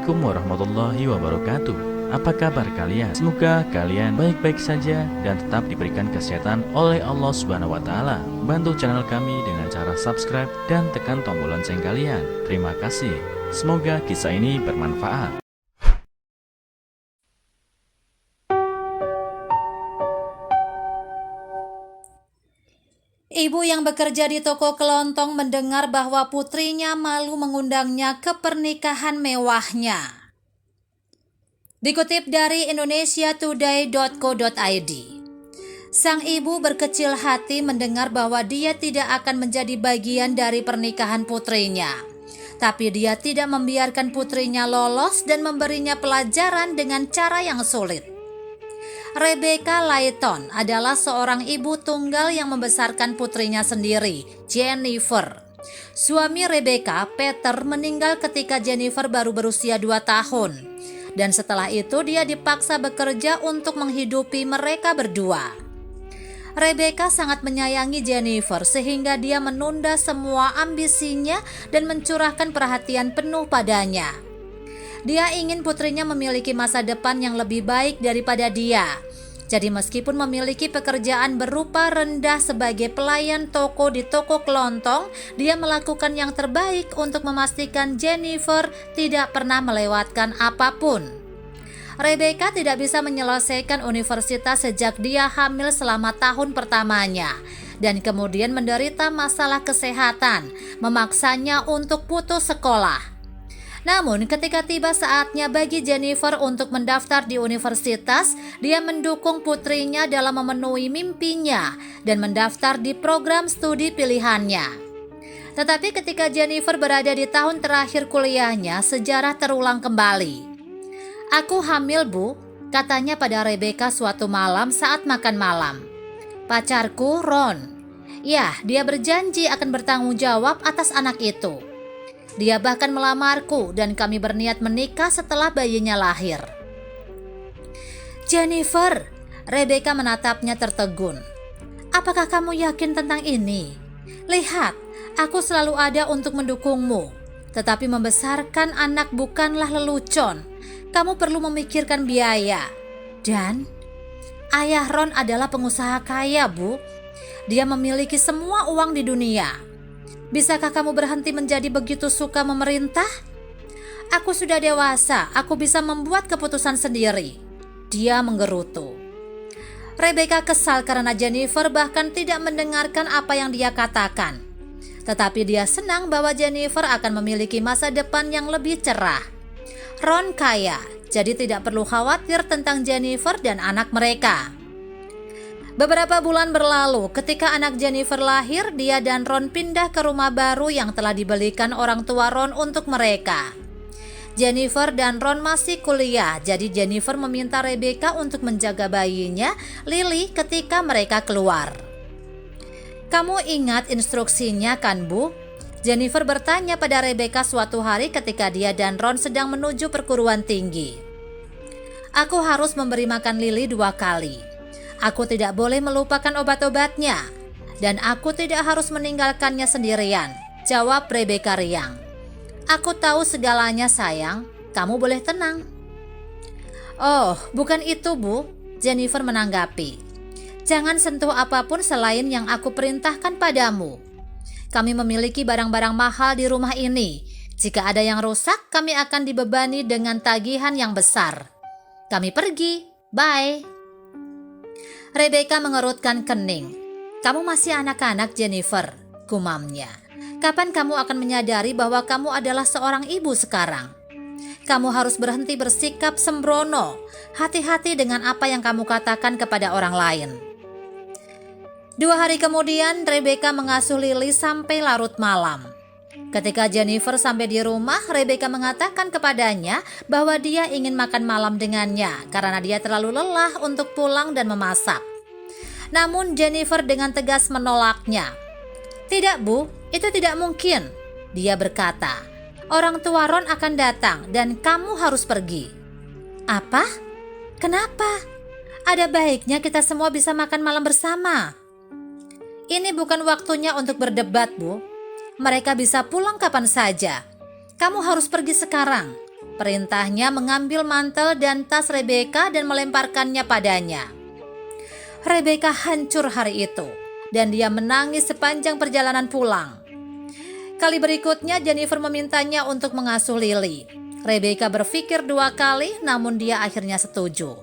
Assalamualaikum warahmatullahi wabarakatuh. Apa kabar kalian? Semoga kalian baik-baik saja dan tetap diberikan kesehatan oleh Allah Subhanahu wa taala. Bantu channel kami dengan cara subscribe dan tekan tombol lonceng kalian. Terima kasih. Semoga kisah ini bermanfaat. Ibu yang bekerja di toko kelontong mendengar bahwa putrinya malu mengundangnya ke pernikahan mewahnya. Dikutip dari indonesiatoday.co.id, sang ibu berkecil hati mendengar bahwa dia tidak akan menjadi bagian dari pernikahan putrinya. Tapi dia tidak membiarkan putrinya lolos dan memberinya pelajaran dengan cara yang sulit. Rebecca Layton adalah seorang ibu tunggal yang membesarkan putrinya sendiri, Jennifer. Suami Rebecca, Peter, meninggal ketika Jennifer baru berusia 2 tahun. Dan setelah itu dia dipaksa bekerja untuk menghidupi mereka berdua. Rebecca sangat menyayangi Jennifer sehingga dia menunda semua ambisinya dan mencurahkan perhatian penuh padanya. Dia ingin putrinya memiliki masa depan yang lebih baik daripada dia. Jadi meskipun memiliki pekerjaan berupa rendah sebagai pelayan toko di toko kelontong, dia melakukan yang terbaik untuk memastikan Jennifer tidak pernah melewatkan apapun. Rebecca tidak bisa menyelesaikan universitas sejak dia hamil selama tahun pertamanya dan kemudian menderita masalah kesehatan, memaksanya untuk putus sekolah. Namun ketika tiba saatnya bagi Jennifer untuk mendaftar di universitas, dia mendukung putrinya dalam memenuhi mimpinya dan mendaftar di program studi pilihannya. Tetapi ketika Jennifer berada di tahun terakhir kuliahnya, sejarah terulang kembali. "Aku hamil, Bu," katanya pada Rebecca suatu malam saat makan malam. "Pacarku, Ron. Ya, dia berjanji akan bertanggung jawab atas anak itu. Dia bahkan melamarku dan kami berniat menikah setelah bayinya lahir." "Jennifer," Rebecca menatapnya tertegun. "Apakah kamu yakin tentang ini? Lihat, aku selalu ada untuk mendukungmu. Tetapi membesarkan anak bukanlah lelucon. Kamu perlu memikirkan biaya. Dan ayah Ron adalah pengusaha kaya, Bu. Dia memiliki semua uang di dunia. Bisakah kamu berhenti menjadi begitu suka memerintah? Aku sudah dewasa, aku bisa membuat keputusan sendiri." Dia menggerutu. Rebecca kesal karena Jennifer bahkan tidak mendengarkan apa yang dia katakan. Tetapi dia senang bahwa Jennifer akan memiliki masa depan yang lebih cerah. Ron kaya, jadi tidak perlu khawatir tentang Jennifer dan anak mereka. Beberapa bulan berlalu, ketika anak Jennifer lahir, dia dan Ron pindah ke rumah baru yang telah dibelikan orang tua Ron untuk mereka. Jennifer dan Ron masih kuliah, jadi Jennifer meminta Rebecca untuk menjaga bayinya, Lily, ketika mereka keluar. "Kamu ingat instruksinya kan, Bu?" Jennifer bertanya pada Rebecca suatu hari ketika dia dan Ron sedang menuju perguruan tinggi. "Aku harus memberi makan Lily 2 kali. Aku tidak boleh melupakan obat-obatnya, dan aku tidak harus meninggalkannya sendirian," jawab Rebecca riang. "Aku tahu segalanya, sayang. Kamu boleh tenang." "Oh, bukan itu, Bu," Jennifer menanggapi. "Jangan sentuh apapun selain yang aku perintahkan padamu. Kami memiliki barang-barang mahal di rumah ini. Jika ada yang rusak, kami akan dibebani dengan tagihan yang besar. Kami pergi. Bye." Rebecca mengerutkan kening. "Kamu masih anak-anak, Jennifer," gumamnya. "Kapan kamu akan menyadari bahwa kamu adalah seorang ibu sekarang? Kamu harus berhenti bersikap sembrono. Hati-hati dengan apa yang kamu katakan kepada orang lain." 2 hari kemudian, Rebecca mengasuh Lily sampai larut malam. Ketika Jennifer sampai di rumah, Rebecca mengatakan kepadanya bahwa dia ingin makan malam dengannya karena dia terlalu lelah untuk pulang dan memasak. Namun Jennifer dengan tegas menolaknya. "Tidak, Bu, itu tidak mungkin," dia berkata. "Orang tua Ron akan datang dan kamu harus pergi." "Apa? Kenapa? Ada baiknya kita semua bisa makan malam bersama." "Ini bukan waktunya untuk berdebat, Bu. Mereka bisa pulang kapan saja. Kamu harus pergi sekarang." Perintahnya mengambil mantel dan tas Rebecca dan melemparkannya padanya. Rebecca hancur hari itu dan dia menangis sepanjang perjalanan pulang. Kali berikutnya Jennifer memintanya untuk mengasuh Lily. Rebecca berpikir 2 kali namun dia akhirnya setuju.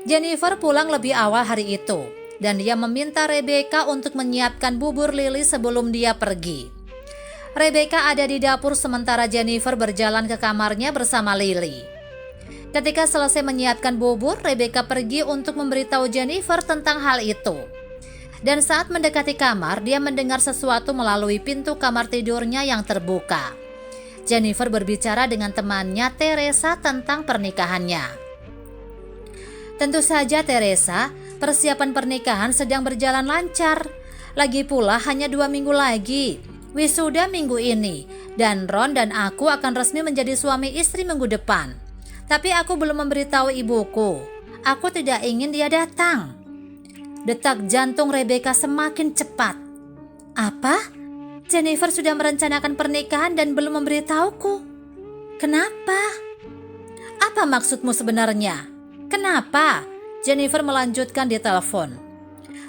Jennifer pulang lebih awal hari itu dan dia meminta Rebecca untuk menyiapkan bubur Lily sebelum dia pergi. Rebecca ada di dapur sementara Jennifer berjalan ke kamarnya bersama Lily. Ketika selesai menyiapkan bubur, Rebecca pergi untuk memberitahu Jennifer tentang hal itu. Dan saat mendekati kamar, dia mendengar sesuatu melalui pintu kamar tidurnya yang terbuka. Jennifer berbicara dengan temannya Teresa tentang pernikahannya. Tentu saja Teresa, persiapan pernikahan sedang berjalan lancar. Lagi pula hanya 2 minggu lagi. Wisuda minggu ini, dan Ron dan aku akan resmi menjadi suami istri minggu depan. Tapi aku belum memberitahu ibuku. Aku tidak ingin dia datang. Detak jantung Rebecca semakin cepat. Apa? Jennifer sudah merencanakan pernikahan dan belum memberitahuku. Kenapa? Apa maksudmu sebenarnya? Kenapa? Jennifer melanjutkan di telepon.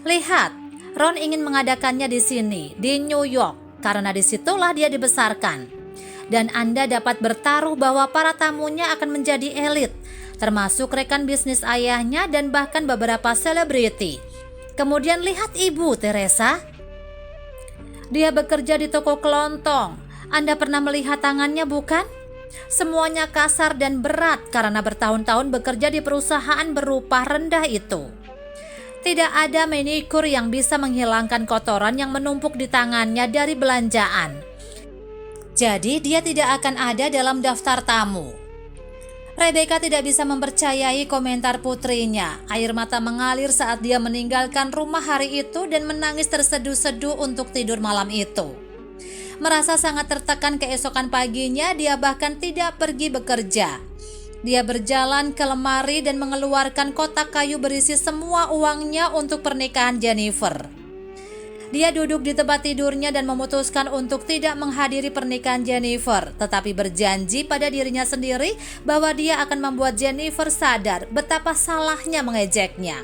Lihat, Ron ingin mengadakannya di sini, di New York. Karena disitulah dia dibesarkan. Dan Anda dapat bertaruh bahwa para tamunya akan menjadi elit, termasuk rekan bisnis ayahnya dan bahkan beberapa selebriti. Kemudian lihat ibu, Teresa. Dia bekerja di toko kelontong. Anda pernah melihat tangannya, bukan? Semuanya kasar dan berat karena bertahun-tahun bekerja di perusahaan berupah rendah itu. Tidak ada manikur yang bisa menghilangkan kotoran yang menumpuk di tangannya dari belanjaan. Jadi dia tidak akan ada dalam daftar tamu. Rebecca tidak bisa mempercayai komentar putrinya. Air mata mengalir saat dia meninggalkan rumah hari itu dan menangis terseduh-seduh untuk tidur malam itu. Merasa sangat tertekan keesokan paginya, dia bahkan tidak pergi bekerja. Dia berjalan ke lemari dan mengeluarkan kotak kayu berisi semua uangnya untuk pernikahan Jennifer. Dia duduk di tempat tidurnya dan memutuskan untuk tidak menghadiri pernikahan Jennifer, tetapi berjanji pada dirinya sendiri bahwa dia akan membuat Jennifer sadar betapa salahnya mengejeknya.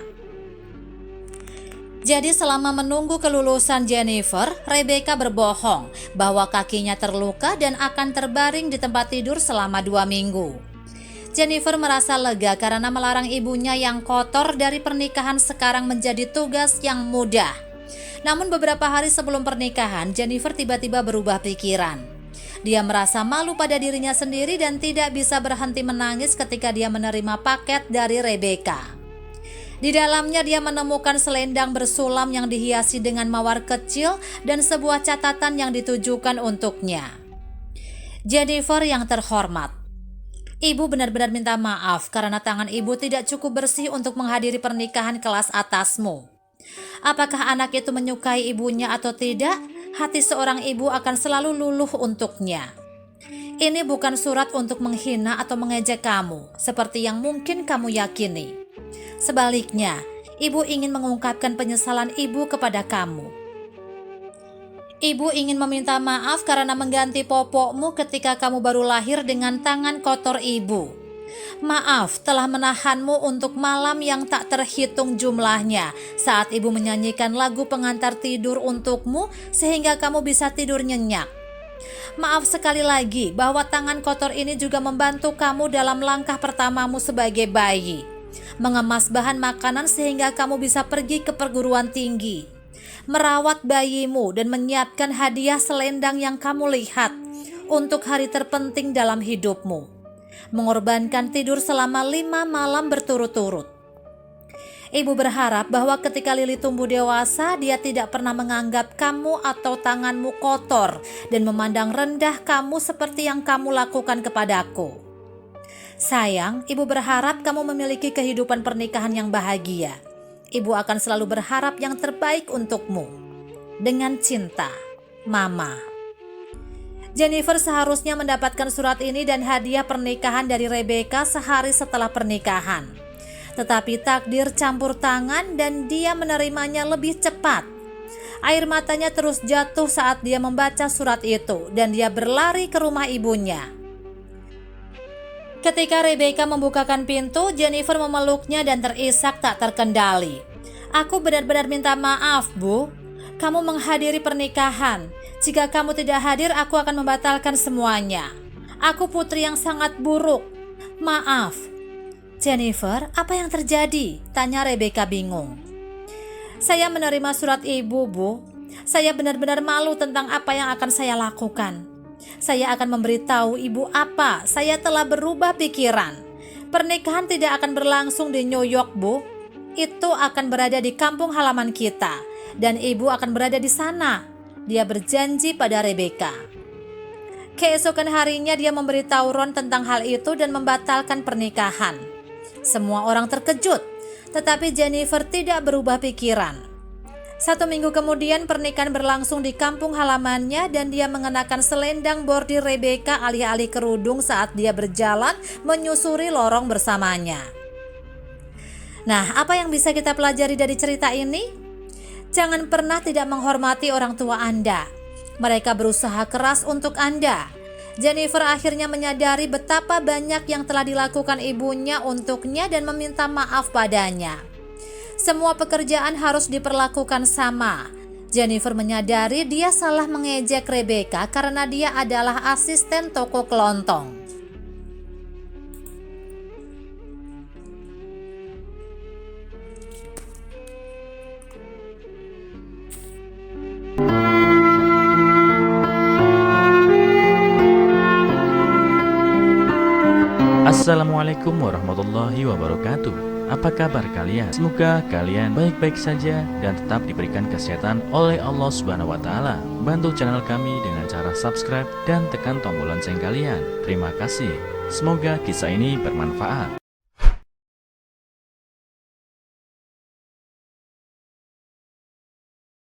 Jadi selama menunggu kelulusan Jennifer, Rebecca berbohong bahwa kakinya terluka dan akan terbaring di tempat tidur selama 2 minggu. Jennifer merasa lega karena melarang ibunya yang kotor dari pernikahan sekarang menjadi tugas yang mudah. Namun beberapa hari sebelum pernikahan, Jennifer tiba-tiba berubah pikiran. Dia merasa malu pada dirinya sendiri dan tidak bisa berhenti menangis ketika dia menerima paket dari Rebecca. Di dalamnya dia menemukan selendang bersulam yang dihiasi dengan mawar kecil dan sebuah catatan yang ditujukan untuknya. Jennifer yang terhormat, Ibu benar-benar minta maaf karena tangan ibu tidak cukup bersih untuk menghadiri pernikahan kelas atasmu. Apakah anak itu menyukai ibunya atau tidak, hati seorang ibu akan selalu luluh untuknya. Ini bukan surat untuk menghina atau mengejek kamu, seperti yang mungkin kamu yakini. Sebaliknya, ibu ingin mengungkapkan penyesalan ibu kepada kamu. Ibu ingin meminta maaf karena mengganti popokmu ketika kamu baru lahir dengan tangan kotor ibu. Maaf telah menahanmu untuk malam yang tak terhitung jumlahnya saat ibu menyanyikan lagu pengantar tidur untukmu sehingga kamu bisa tidur nyenyak. Maaf sekali lagi bahwa tangan kotor ini juga membantu kamu dalam langkah pertamamu sebagai bayi. Mengemas bahan makanan sehingga kamu bisa pergi ke perguruan tinggi. Merawat bayimu dan menyiapkan hadiah selendang yang kamu lihat untuk hari terpenting dalam hidupmu. Mengorbankan tidur selama 5 malam berturut-turut. Ibu berharap bahwa ketika Lily tumbuh dewasa, dia tidak pernah menganggap kamu atau tanganmu kotor dan memandang rendah kamu seperti yang kamu lakukan kepadaku. Sayang, ibu berharap kamu memiliki kehidupan pernikahan yang bahagia. Ibu akan selalu berharap yang terbaik untukmu. Dengan cinta, Mama. Jennifer seharusnya mendapatkan surat ini dan hadiah pernikahan dari Rebecca sehari setelah pernikahan. Tetapi takdir campur tangan dan dia menerimanya lebih cepat. Air matanya terus jatuh saat dia membaca surat itu dan dia berlari ke rumah ibunya. Ketika Rebecca membukakan pintu, Jennifer memeluknya dan terisak tak terkendali. "Aku benar-benar minta maaf, Bu. Kamu menghadiri pernikahan. Jika kamu tidak hadir, aku akan membatalkan semuanya. Aku putri yang sangat buruk. Maaf." "Jennifer, apa yang terjadi?" tanya Rebecca bingung. "Saya menerima surat ibu, Bu. Saya benar-benar malu tentang apa yang akan saya lakukan. Saya akan memberitahu ibu apa saya telah berubah pikiran. Pernikahan tidak akan berlangsung di New York, Bu. Itu akan berada di kampung halaman kita, dan ibu akan berada di sana," dia berjanji pada Rebecca. Keesokan harinya dia memberitahu Ron tentang hal itu dan membatalkan pernikahan. Semua orang terkejut, tetapi Jennifer tidak berubah pikiran. 1 minggu kemudian pernikahan berlangsung di kampung halamannya dan dia mengenakan selendang bordir Rebecca alih-alih kerudung saat dia berjalan menyusuri lorong bersamanya. Nah, apa yang bisa kita pelajari dari cerita ini? Jangan pernah tidak menghormati orang tua Anda. Mereka berusaha keras untuk Anda. Jennifer akhirnya menyadari betapa banyak yang telah dilakukan ibunya untuknya dan meminta maaf padanya. Semua pekerjaan harus diperlakukan sama. Jennifer menyadari dia salah mengejek Rebecca karena dia adalah asisten toko kelontong. Assalamualaikum warahmatullahi wabarakatuh. Apa kabar kalian? Semoga kalian baik-baik saja dan tetap diberikan kesehatan oleh Allah Subhanahu wa Ta'ala. Bantu channel kami dengan cara subscribe dan tekan tombol lonceng kalian. Terima kasih. Semoga kisah ini bermanfaat.